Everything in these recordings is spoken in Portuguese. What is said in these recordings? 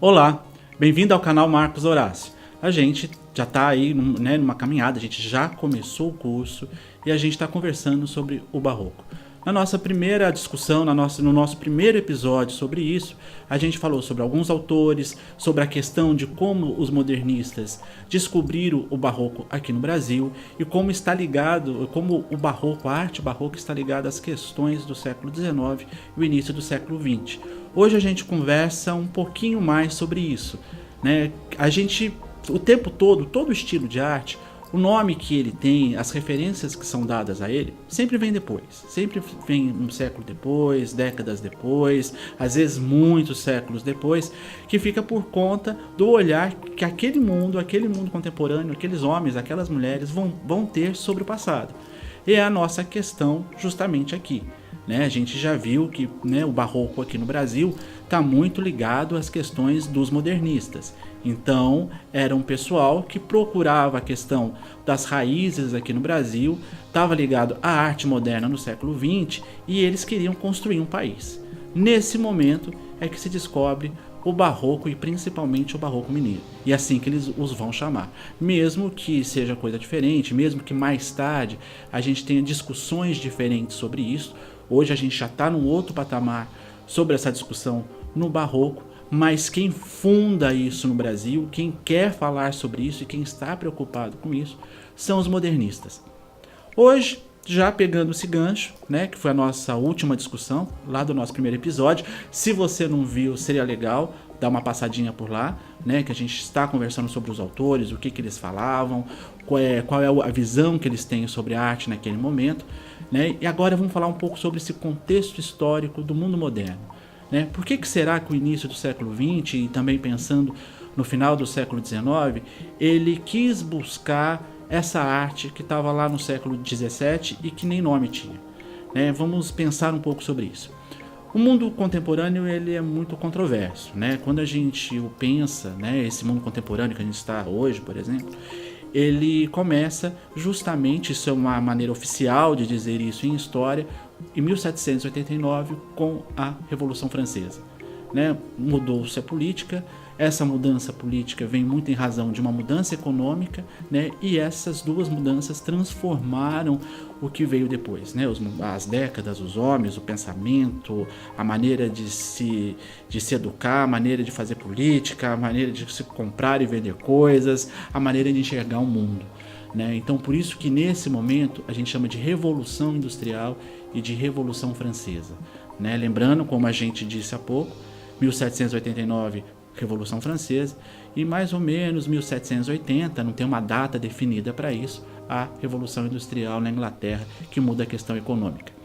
Olá, bem-vindo ao canal Marcos Horácio. A gente já está aí numa caminhada, a gente já começou o curso e a gente está conversando sobre o Barroco. Na nossa primeira discussão, no nosso primeiro episódio sobre isso, a gente falou sobre alguns autores, sobre a questão de como os modernistas descobriram o Barroco aqui no Brasil e como está ligado, como o Barroco, a arte barroca está ligada às questões do século XIX e o início do século XX. Hoje a gente conversa um pouquinho mais sobre isso, né? A gente, o tempo todo estilo de arte, o nome que ele tem, as referências que são dadas a ele, sempre vem depois. Sempre vem um século depois, décadas depois, às vezes muitos séculos depois, que fica por conta do olhar que aquele mundo contemporâneo, aqueles homens, aquelas mulheres vão ter sobre o passado. E é a nossa questão justamente aqui. A gente já viu que o Barroco aqui no Brasil está muito ligado às questões dos modernistas. Então, era um pessoal que procurava a questão das raízes aqui no Brasil, estava ligado à arte moderna no século XX e eles queriam construir um país. Nesse momento é que se descobre o Barroco e principalmente o Barroco Mineiro. E é assim que eles os vão chamar. Mesmo que seja coisa diferente, mesmo que mais tarde a gente tenha discussões diferentes sobre isso, hoje a gente já está num outro patamar sobre essa discussão no Barroco, mas quem funda isso no Brasil, quem quer falar sobre isso e quem está preocupado com isso, são os modernistas. Hoje, já pegando esse gancho, que foi a nossa última discussão, lá do nosso primeiro episódio, se você não viu, seria legal dar uma passadinha por lá, que a gente está conversando sobre os autores, o que eles falavam, qual é a visão que eles têm sobre a arte naquele momento, e agora vamos falar um pouco sobre esse contexto histórico do mundo moderno. Por que será que o início do século XX e também pensando no final do século XIX, ele quis buscar essa arte que estava lá no século XVII e que nem nome tinha? Vamos pensar um pouco sobre isso. O mundo contemporâneo ele é muito controverso. Quando a gente o pensa, esse mundo contemporâneo que a gente está hoje, por exemplo, ele começa justamente, isso é uma maneira oficial de dizer isso em história, em 1789 com a Revolução Francesa. Mudou-se a política, essa mudança política vem muito em razão de uma mudança econômica, e essas duas mudanças transformaram o que veio depois, as décadas, os homens, o pensamento, a maneira de se educar, a maneira de fazer política, a maneira de se comprar e vender coisas, a maneira de enxergar o mundo. Então, por isso que nesse momento a gente chama de Revolução Industrial e de Revolução Francesa. Lembrando, como a gente disse há pouco, 1789, Revolução Francesa, e mais ou menos 1780, não tem uma data definida para isso, a Revolução Industrial na Inglaterra, que muda a questão econômica.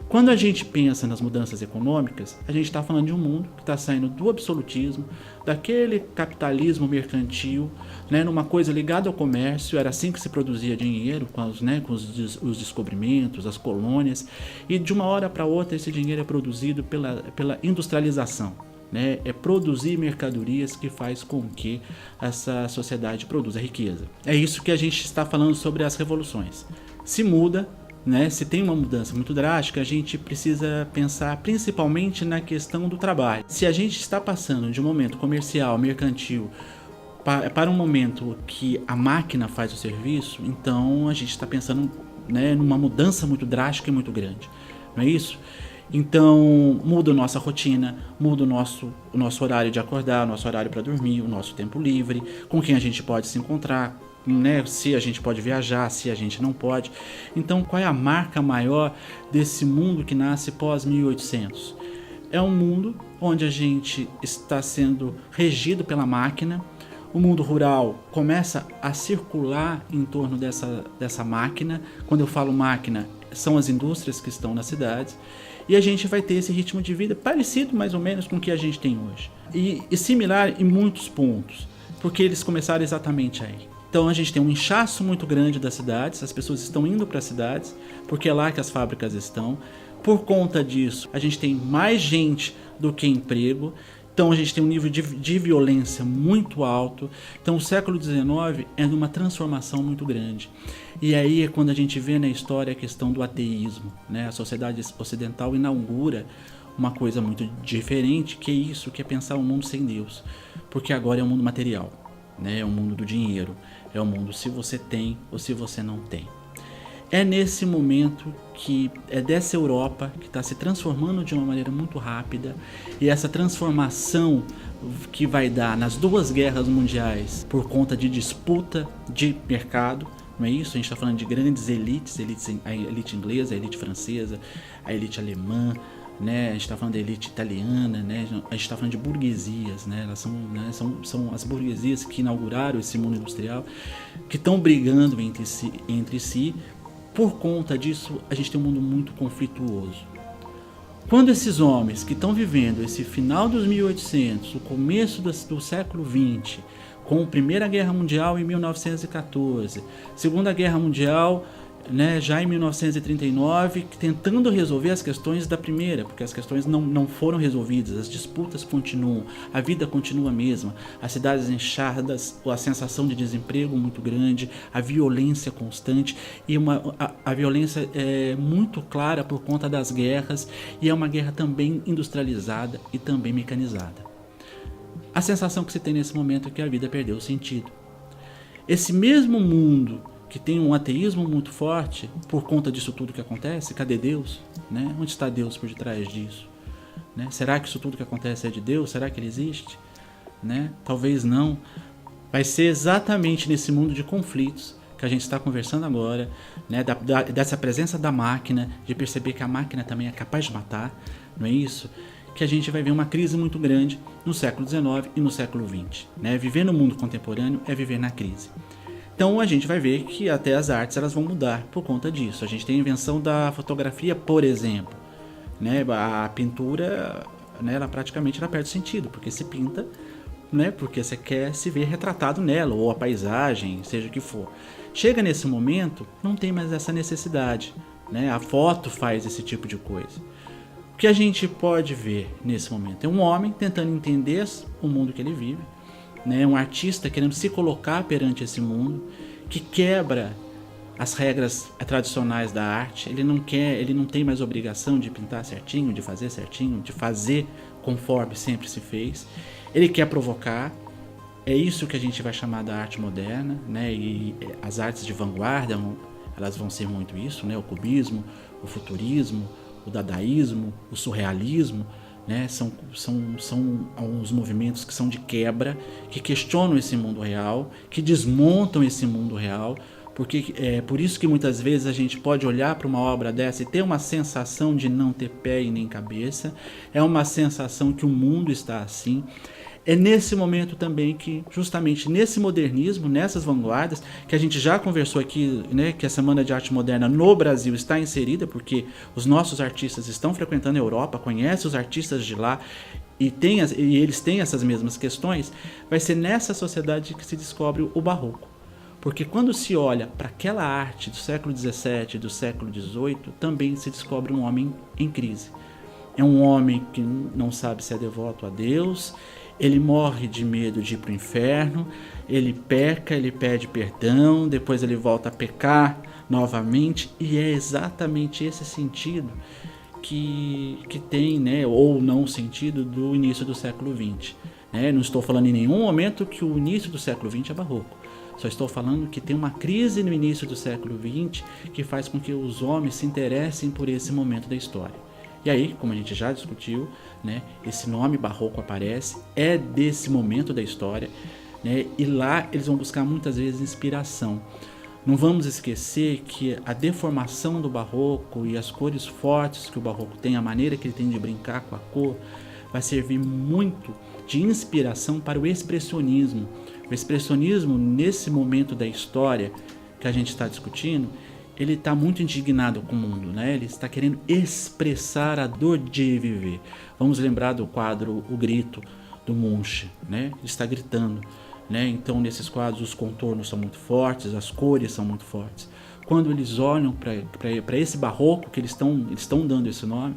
Quando a gente pensa nas mudanças econômicas, a gente está falando de um mundo que está saindo do absolutismo, daquele capitalismo mercantil, numa coisa ligada ao comércio, era assim que se produzia dinheiro, com os descobrimentos, as colônias, e de uma hora para outra esse dinheiro é produzido pela industrialização. É produzir mercadorias que faz com que essa sociedade produza riqueza. É isso que a gente está falando sobre as revoluções. Se muda, se tem uma mudança muito drástica, a gente precisa pensar principalmente na questão do trabalho. Se a gente está passando de um momento comercial, mercantil, para um momento que a máquina faz o serviço, então a gente está pensando numa mudança muito drástica e muito grande. Não é isso? Então muda a nossa rotina, muda o nosso horário de acordar, o nosso horário para dormir, o nosso tempo livre, com quem a gente pode se encontrar, se a gente pode viajar, se a gente não pode. Então qual é a marca maior desse mundo que nasce pós 1800? É um mundo onde a gente está sendo regido pela máquina, o mundo rural começa a circular em torno dessa máquina. Quando eu falo máquina, são as indústrias que estão nas cidades, e a gente vai ter esse ritmo de vida parecido mais ou menos com o que a gente tem hoje, e similar em muitos pontos, porque eles começaram exatamente aí. Então a gente tem um inchaço muito grande das cidades, as pessoas estão indo para as cidades, porque é lá que as fábricas estão. Por conta disso, a gente tem mais gente do que emprego, Então a gente tem um nível de violência muito alto. Então o século XIX é de uma transformação muito grande. E aí é quando a gente vê na história a questão do ateísmo, né? A sociedade ocidental inaugura uma coisa muito diferente, que é isso, que é pensar um mundo sem Deus. Porque agora é um mundo material, né? É um mundo do dinheiro, é um mundo se você tem ou se você não tem. É nesse momento que é dessa Europa que está se transformando de uma maneira muito rápida, e essa transformação que vai dar nas duas guerras mundiais por conta de disputa de mercado, não é isso? A gente está falando de grandes elites, a elite inglesa, a elite francesa, a elite alemã, né? A gente está falando da elite italiana, né? A gente está falando de burguesias, né? Elas são, né? são as burguesias que inauguraram esse mundo industrial, que estão brigando entre si. Por conta disso, a gente tem um mundo muito conflituoso. Quando esses homens que estão vivendo esse final dos 1800, o começo do século XX, com a Primeira Guerra Mundial em 1914, Segunda Guerra Mundial, né, já em 1939, tentando resolver as questões da primeira, porque as questões não foram resolvidas, as disputas continuam, a vida continua a mesma, as cidades inchadas, a sensação de desemprego muito grande, a violência constante, e a violência é muito clara por conta das guerras, e é uma guerra também industrializada e também mecanizada. A sensação que se tem nesse momento é que a vida perdeu o sentido. Esse mesmo mundo que tem um ateísmo muito forte por conta disso tudo que acontece, cadê Deus? Né? Onde está Deus por detrás disso? Né? Será que isso tudo que acontece é de Deus? Será que ele existe? Né? Talvez não. Vai ser exatamente nesse mundo de conflitos que a gente está conversando agora, né? Dessa presença da máquina, de perceber que a máquina também é capaz de matar, não é isso? Que a gente vai ver uma crise muito grande no século XIX e no século XX. Né? Viver no mundo contemporâneo é viver na crise. Então a gente vai ver que até as artes elas vão mudar por conta disso. A gente tem a invenção da fotografia, por exemplo. Né? A pintura, né, ela praticamente perde sentido, porque se pinta, né, porque você quer se ver retratado nela, ou a paisagem, seja o que for. Chega nesse momento, não tem mais essa necessidade. Né? A foto faz esse tipo de coisa. O que a gente pode ver nesse momento é um homem tentando entender o mundo que ele vive, né? Um artista querendo se colocar perante esse mundo, que quebra as regras tradicionais da arte. Ele não tem mais obrigação de pintar certinho, de fazer conforme sempre se fez. Ele quer provocar. É isso que a gente vai chamar da arte moderna, né? E as artes de vanguarda, elas vão ser muito isso, né? O cubismo, o futurismo, o dadaísmo, o surrealismo, né? São alguns movimentos que são de quebra, que questionam esse mundo real, que desmontam esse mundo real, porque é por isso que muitas vezes a gente pode olhar para uma obra dessa e ter uma sensação de não ter pé e nem cabeça, é uma sensação que o mundo está assim. É nesse momento também que, justamente nesse modernismo, nessas vanguardas, que a gente já conversou aqui, né, que a Semana de Arte Moderna no Brasil está inserida, porque os nossos artistas estão frequentando a Europa, conhecem os artistas de lá, e eles têm essas mesmas questões. Vai ser nessa sociedade que se descobre o barroco. Porque quando se olha para aquela arte do século XVII, do século XVIII, também se descobre um homem em crise. É um homem que não sabe se é devoto a Deus, ele morre de medo de ir para o inferno, ele peca, ele pede perdão, depois ele volta a pecar novamente, e é exatamente esse sentido que tem, né, ou não sentido do início do século XX. Né? Não estou falando em nenhum momento que o início do século XX é barroco. Só estou falando que tem uma crise no início do século XX que faz com que os homens se interessem por esse momento da história. E aí, como a gente já discutiu, né, esse nome barroco aparece, é desse momento da história, né, e lá eles vão buscar muitas vezes inspiração. Não vamos esquecer que a deformação do barroco e as cores fortes que o barroco tem, a maneira que ele tem de brincar com a cor, vai servir muito de inspiração para o expressionismo. O expressionismo, nesse momento da história que a gente está discutindo, ele está muito indignado com o mundo, né? Ele está querendo expressar a dor de viver. Vamos lembrar do quadro O Grito, do Munch, né? Ele está gritando, né? Então, nesses quadros, os contornos são muito fortes, as cores são muito fortes. Quando eles olham para esse barroco, que eles estão dando esse nome,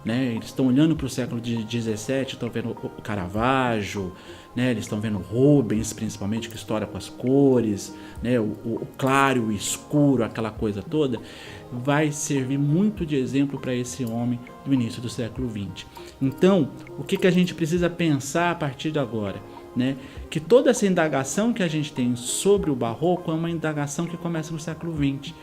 né? Eles estão olhando para o século XVII, estão vendo o Caravaggio, né? Eles estão vendo Rubens, principalmente, que história com as cores, né? O claro e o escuro, aquela coisa toda, vai servir muito de exemplo para esse homem do início do século XX. Então, o que a gente precisa pensar a partir de agora? Né? Que toda essa indagação que a gente tem sobre o barroco é uma indagação que começa no século XX,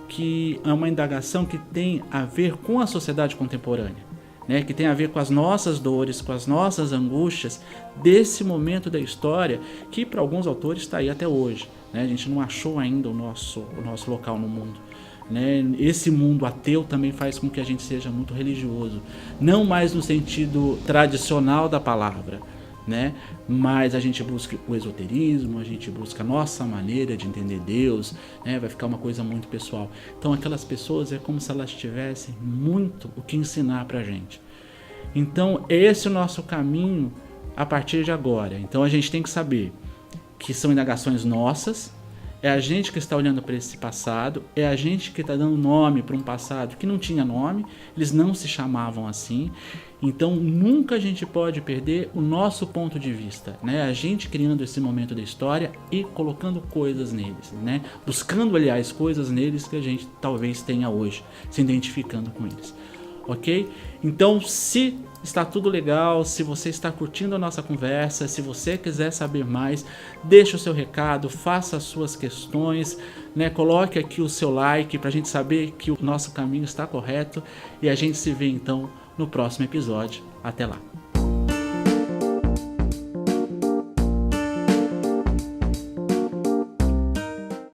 que é uma indagação que tem a ver com a sociedade contemporânea, né? Que tem a ver com as nossas dores, com as nossas angústias desse momento da história que para alguns autores está aí até hoje, né? A gente não achou ainda o nosso local no mundo. Né? Esse mundo ateu também faz com que a gente seja muito religioso, não mais no sentido tradicional da palavra, né? Mas a gente busca o esoterismo, a gente busca a nossa maneira de entender Deus, né? Vai ficar uma coisa muito pessoal. Então aquelas pessoas é como se elas tivessem muito o que ensinar pra gente. Então esse é o nosso caminho a partir de agora. Então a gente tem que saber que são indagações nossas, é a gente que está olhando para esse passado, é a gente que está dando nome para um passado que não tinha nome, eles não se chamavam assim. Então nunca a gente pode perder o nosso ponto de vista, né? A gente criando esse momento da história e colocando coisas neles, né? Buscando, aliás, coisas neles que a gente talvez tenha hoje, se identificando com eles. Ok? Então, se está tudo legal, se você está curtindo a nossa conversa, se você quiser saber mais, deixa o seu recado, faça as suas questões, né? Coloque aqui o seu like para a gente saber que o nosso caminho está correto e a gente se vê então no próximo episódio. Até lá!